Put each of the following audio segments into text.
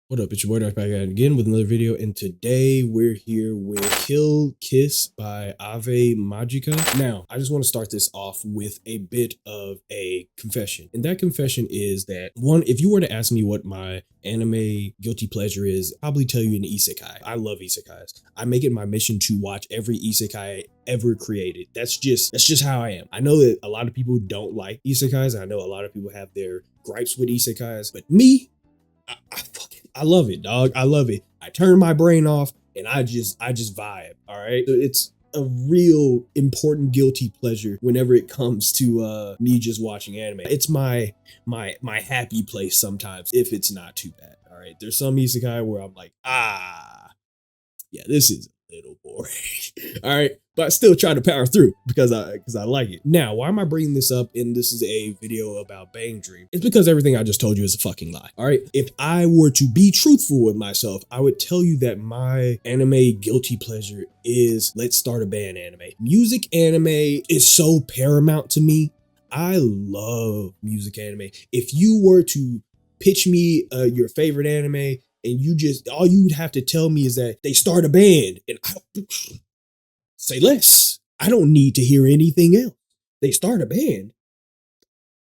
What up, it's your boy Darth back at again with another video, and today we're here with KiLLKiSS by Ave Mujica. Now, I just want to start this off with a bit of a confession, and that confession is that, one, if you were to ask me what my anime guilty pleasure is, I'll probably tell you an isekai. I love isekais. I make it my mission to watch every isekai ever created. That's just how I am. I know that a lot of people don't like isekais. I know a lot of people have their gripes with isekais, but me, I love it, dog. I love it. I turn my brain off and I just vibe. All right. So it's a real important guilty pleasure whenever it comes to me just watching anime. It's my happy place sometimes if it's not too bad. All right. There's some isekai where I'm like, yeah, this is a little boring. All right. But I still try to power through because I like it. Now, why am I bringing this up? And this is a video about Bang Dream. It's because everything I just told you is a fucking lie. All right. If I were to be truthful with myself, I would tell you that my anime guilty pleasure is Let's Start a Band anime. Music anime is so paramount to me. I love music anime. If you were to pitch me your favorite anime, and all you would have to tell me is that they start a band, and say less. I don't need to hear anything else. They start a band.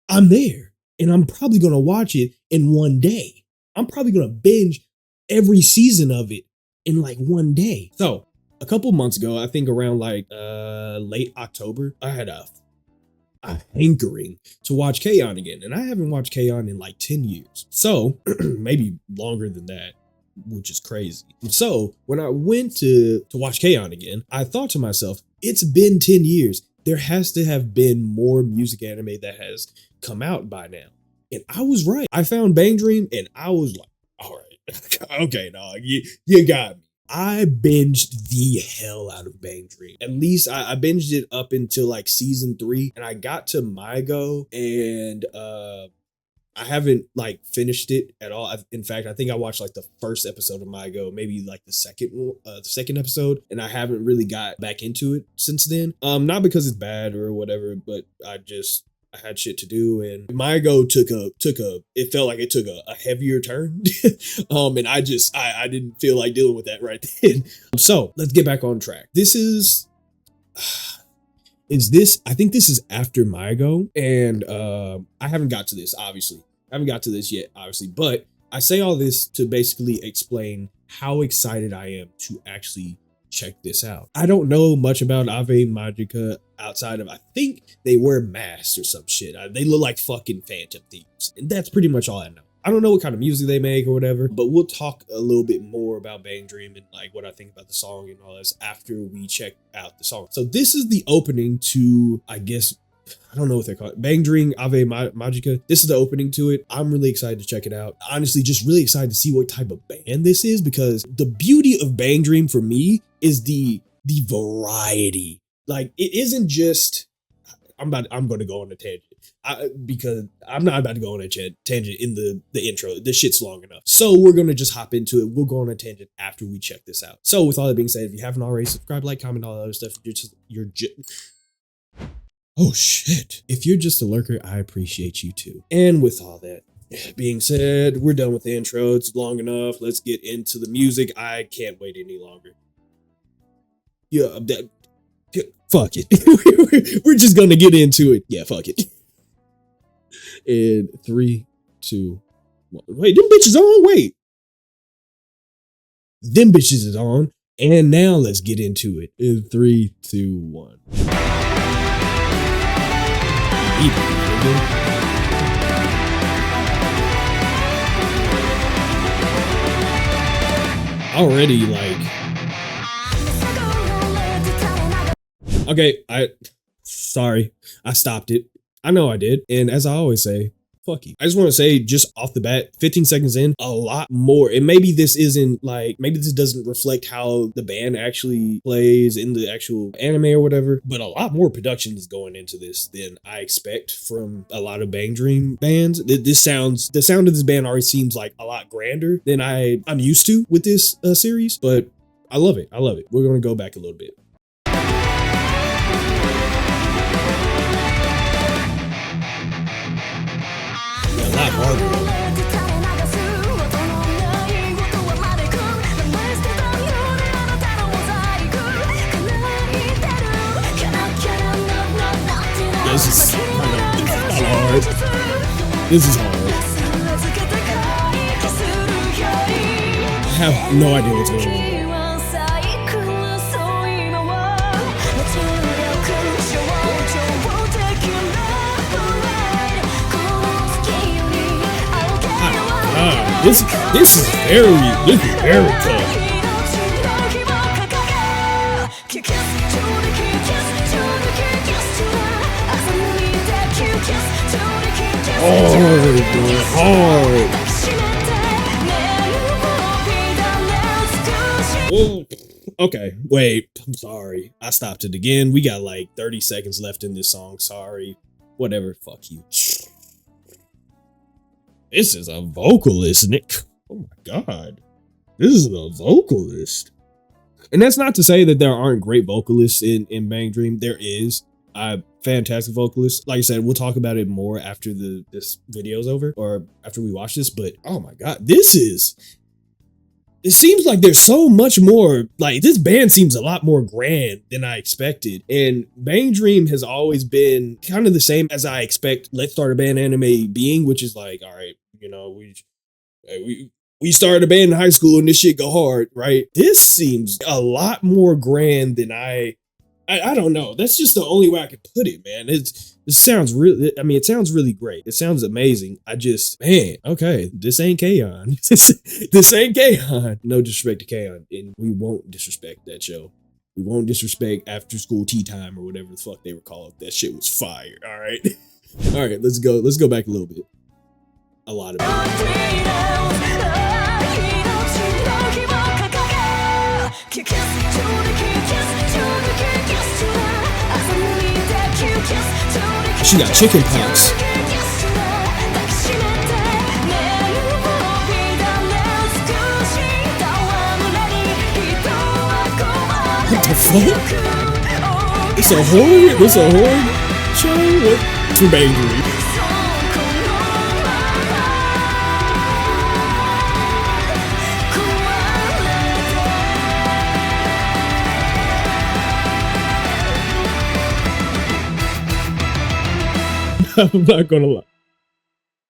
I'm there, and I'm probably going to watch it in one day. I'm probably going to binge every season of it in like one day. So a couple months ago, I think around like late October, I had a hankering to watch K-On! Again, and I haven't watched K-On! In like 10 years. So maybe longer than that, which is crazy. So when I went to watch K-On! Again, I thought to myself, it's been 10 years. There has to have been more music anime that has come out by now. And I was right. I found Bang Dream and I was like, all right, okay, dog, you got me. I binged the hell out of Bang Dream. At least I binged it up until like season 3, and I got to Mygo, and I haven't like finished it at all. In fact, I think I watched like the first episode of Mygo, maybe like the second episode, and I haven't really got back into it since then. Not because it's bad or whatever, but I had shit to do, and Mygo it felt like it took a heavier turn. And I didn't feel like dealing with that right then. So let's get back on track. I think this is after Mygo, and I haven't got to this, obviously. I haven't got to this yet, obviously, but I say all this to basically explain how excited I am to actually check this out. I don't know much about Ave Mujica outside of, I think they wear masks or some shit. They look like fucking Phantom Thieves. And that's pretty much all I know. I don't know what kind of music they make or whatever, but we'll talk a little bit more about Bang Dream and like what I think about the song and all this after we check out the song. So this is the opening to, I guess, I don't know what they call it, Bang Dream, Ave Mujica. This is the opening to it. I'm really excited to check it out. Honestly, just really excited to see what type of band this is, because the beauty of Bang Dream for me is the variety. Like, it isn't just, I'm going to go on a tangent. Because I'm not about to go on a tangent in the intro. This shit's long enough. So we're going to just hop into it. We'll go on a tangent after we check this out. So with all that being said, if you haven't already, subscribe, like, comment, all that other stuff. Oh shit. If you're just a lurker, I appreciate you too. And with all that being said, we're done with the intro. It's long enough. Let's get into the music. I can't wait any longer. Yeah, fuck it. We're just going to get into it. Yeah, fuck it. In 3, 2, 1. Wait, them bitches on? Wait. Them bitches is on. And now let's get into it. In 3, 2, 1. Already, like, okay, sorry, I stopped it. I know I did. And as I always say, fuck you. I just want to say, just off the bat, 15 seconds in, a lot more. And maybe this doesn't reflect how the band actually plays in the actual anime or whatever, but a lot more production is going into this than I expect from a lot of Bang Dream bands. The sound of this band already seems like a lot grander than I'm used to with this series, but I love it. I love it. We're going to go back a little bit. A lot harder. This is kind of hard. This is hard. I have no idea what's going on. This is very tough. Hard. Whoa. Okay, wait. I'm sorry. I stopped it again. We got like 30 seconds left in this song. Sorry. Whatever. Fuck you. This is a vocalist, Nick. Oh my god. This is a vocalist. And that's not to say that there aren't great vocalists in Bang Dream. There is. Fantastic vocalist. Like I said, we'll talk about it more after this video's over or after we watch this. But oh my god, it seems like there's so much more. Like this band seems a lot more grand than I expected. And Bang Dream has always been kind of the same as I expect Let's Start a Band anime being, which is like, all right, you know, we started a band in high school and this shit go hard, right? This seems a lot more grand than I don't know. That's just the only way I could put it, man. It sounds really, I mean, it sounds really great. It sounds amazing. Man, okay, this ain't K-On. This ain't K-On. No disrespect to K-On, and we won't disrespect that show. We won't disrespect After School Tea Time or whatever the fuck they were called. That shit was fire, all right? All right, let's go back a little bit. A lot of it. She got chicken pox. What the fuck? It's a horror show? What? Too angry. I'm not gonna lie.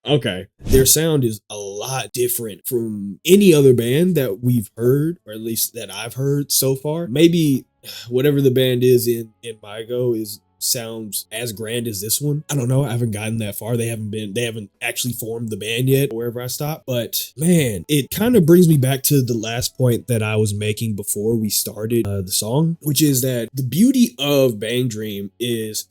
Okay. Their sound is a lot different from any other band that we've heard, or at least that I've heard so far. Maybe whatever the band is in Mygo sounds as grand as this one. I don't know. I haven't gotten that far. They haven't actually formed the band yet, wherever I stop. But man, it kind of brings me back to the last point that I was making before we started the song, which is that the beauty of Bang Dream is,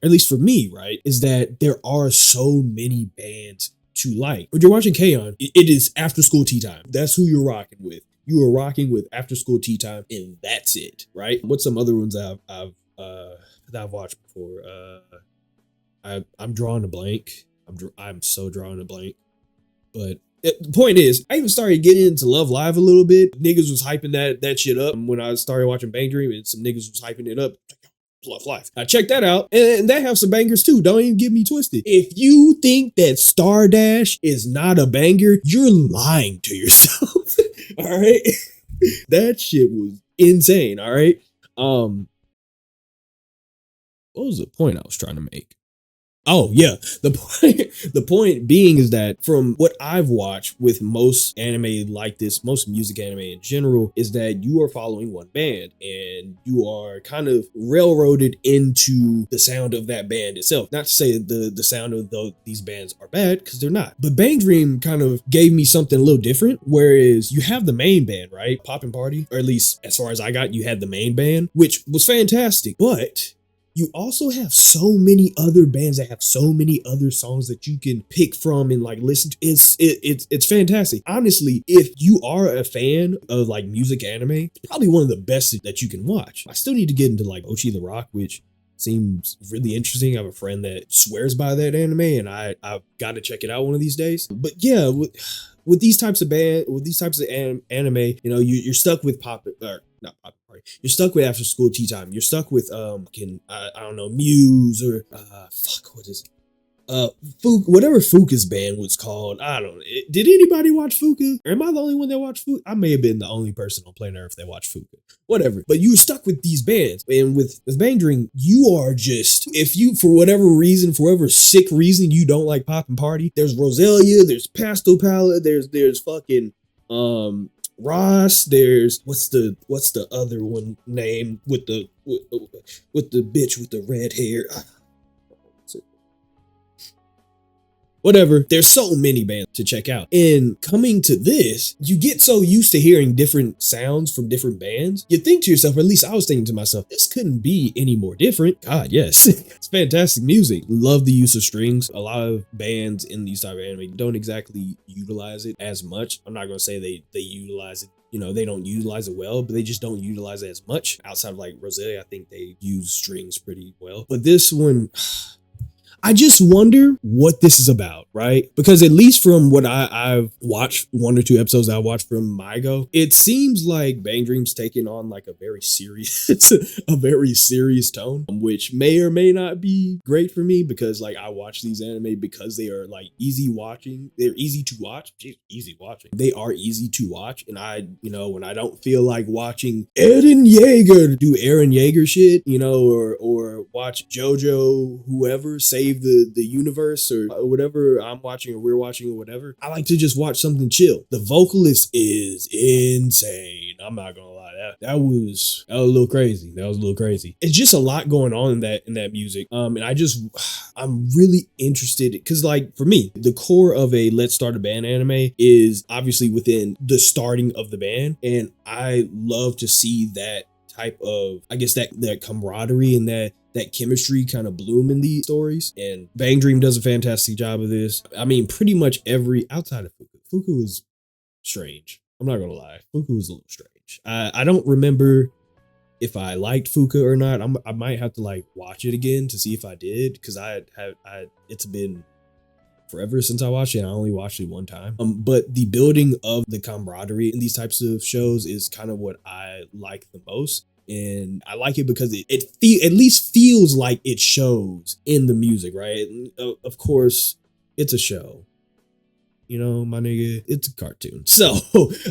at least for me, right, is that there are so many bands to like. When you're watching K-On, it is After School Tea Time. That's who you're rocking with. You are rocking with After School Tea Time, and that's it, right? What's some other ones that I've watched before? I'm drawing a blank. I'm so drawing a blank. But the point is, I even started getting into Love Live a little bit. Niggas was hyping that shit up when I started watching Bang Dream, and some niggas was hyping it up. Love Live. I checked that out, and that have some bangers too. Don't even get me twisted. If you think that Stardash is not a banger, you're lying to yourself. All right, that shit was insane. All right. What was the point I was trying to make? Oh yeah, the point being is that from what I've watched with most anime like this, most music anime in general, is that you are following one band and you are kind of railroaded into the sound of that band itself. Not to say the sound of these bands are bad, because they're not. But Bang Dream kind of gave me something a little different, whereas you have the main band, right? Poppin' Party, or at least as far as I got, you had the main band, which was fantastic, but you also have so many other bands that have so many other songs that you can pick from and like listen to. It's fantastic. Honestly, if you are a fan of like music anime, it's probably one of the best that you can watch. I still need to get into like Ochi the Rock, which seems really interesting. I have a friend that swears by that anime, and I've got to check it out one of these days. But yeah, with these types of anime, you know, you're stuck with not Pop Party. You're stuck with After School Tea Time. You're stuck with I don't know, Muse or what is it? Whatever Fuka's band was called, I don't know. Did anybody watch Fuka? Or am I the only one that watched Fuka? I may have been the only person on planet Earth that watched Fuka. Whatever. But you were stuck with these bands. And with Bang Dream, you are just, if you, for whatever reason, for whatever sick reason, you don't like Pop and Party, there's Roselia, there's Pastel Palette, there's fucking, Ross, there's, what's the other one name with the bitch with the red hair? Whatever. There's so many bands to check out. And coming to this, you get so used to hearing different sounds from different bands. You think to yourself, or at least I was thinking to myself, this couldn't be any more different. God, yes. It's fantastic music. Love the use of strings. A lot of bands in these type of anime don't exactly utilize it as much. I'm not going to say they utilize it. You know, they don't utilize it well, but they just don't utilize it as much. Outside of like Roselia, I think they use strings pretty well. But this one, I just wonder what this is about, right? Because at least from what I've watched, 1 or 2 episodes I watched from Mygo, it seems like Bang Dream's taking on like a very serious tone, which may or may not be great for me because like I watch these anime because they are like easy watching. They're easy to watch. Jeez, easy watching. They are easy to watch. And I, you know, when I don't feel like watching Eren Yeager do Eren Yeager shit, you know, or watch JoJo, whoever, save the universe or whatever I'm watching or we're watching or whatever, I like to just watch something chill. The vocalist is insane. I'm not gonna lie. That was a little crazy. That was a little crazy. It's just a lot going on in that music. And I'm really interested because like for me, the core of a Let's Start a Band anime is obviously within the starting of the band. And I love to see that type of, I guess that camaraderie and that chemistry kind of bloom in these stories. And Bang Dream does a fantastic job of this. I mean, pretty much every, outside of Fuku. Fuku was strange. I'm not gonna lie. Fuku was a little strange. I don't remember if I liked Fuka or not. I might have to like watch it again to see if I did, because it's been forever since I watched it. I only watched it one time. But the building of the camaraderie in these types of shows is kind of what I like the most. And I like it because it at least feels like it shows in the music, right? Of course, it's a show. You know, my nigga, it's a cartoon. So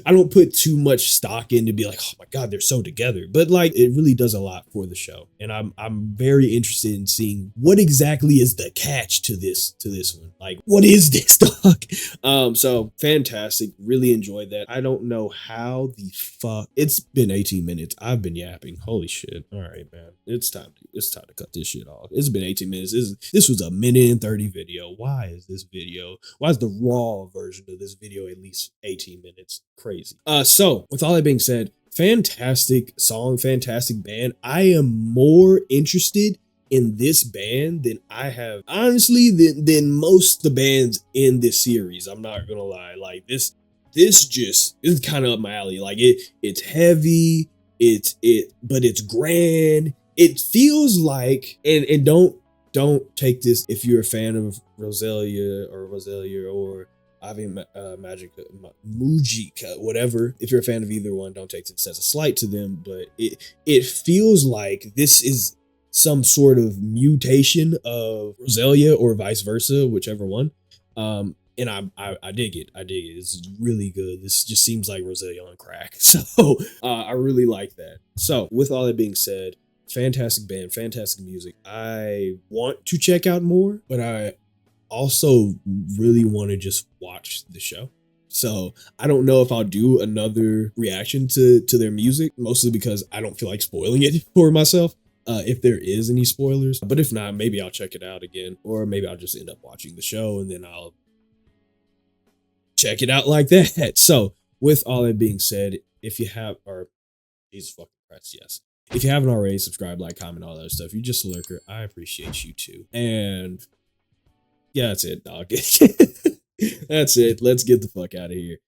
I don't put too much stock in to be like, oh my God, they're so together. But like, it really does a lot for the show. And I'm very interested in seeing what exactly is the catch to this one. Like, what is this, dog? So fantastic. Really enjoyed that. I don't know how the fuck. It's been 18 minutes. I've been yapping. Holy shit. All right, man. It's time to cut this shit off. It's been 18 minutes. This was a 1:30 video. Why is the raw version of this video at least 18 minutes? Crazy. So with all that being said, fantastic song, fantastic band. I am more interested in this band than I have, honestly, than most of the bands in this series. I'm not gonna lie. Like this is kind of up my alley. Like it's heavy, but it's grand. It feels like, and don't take this if you're a fan of Roselia or Ave Mujica, whatever. If you're a fan of either one, don't take this as a slight to them, but it feels like this is some sort of mutation of Roselia or vice versa, whichever one. And I dig it. It's really good. This just seems like Roselia on crack. So I really like that. So with all that being said, fantastic band, fantastic music. I want to check out more, but I also really want to just watch the show. So I don't know if I'll do another reaction to their music, mostly because I don't feel like spoiling it for myself. If there is any spoilers, but if not, maybe I'll check it out again, or maybe I'll just end up watching the show and then I'll check it out like that. So with all that being said, if you have, or Jesus fucking Christ, yes. If you haven't already, subscribe, like, comment, all that stuff. You're just a lurker. I appreciate you too. And yeah, that's it, dog. That's it. Let's get the fuck out of here.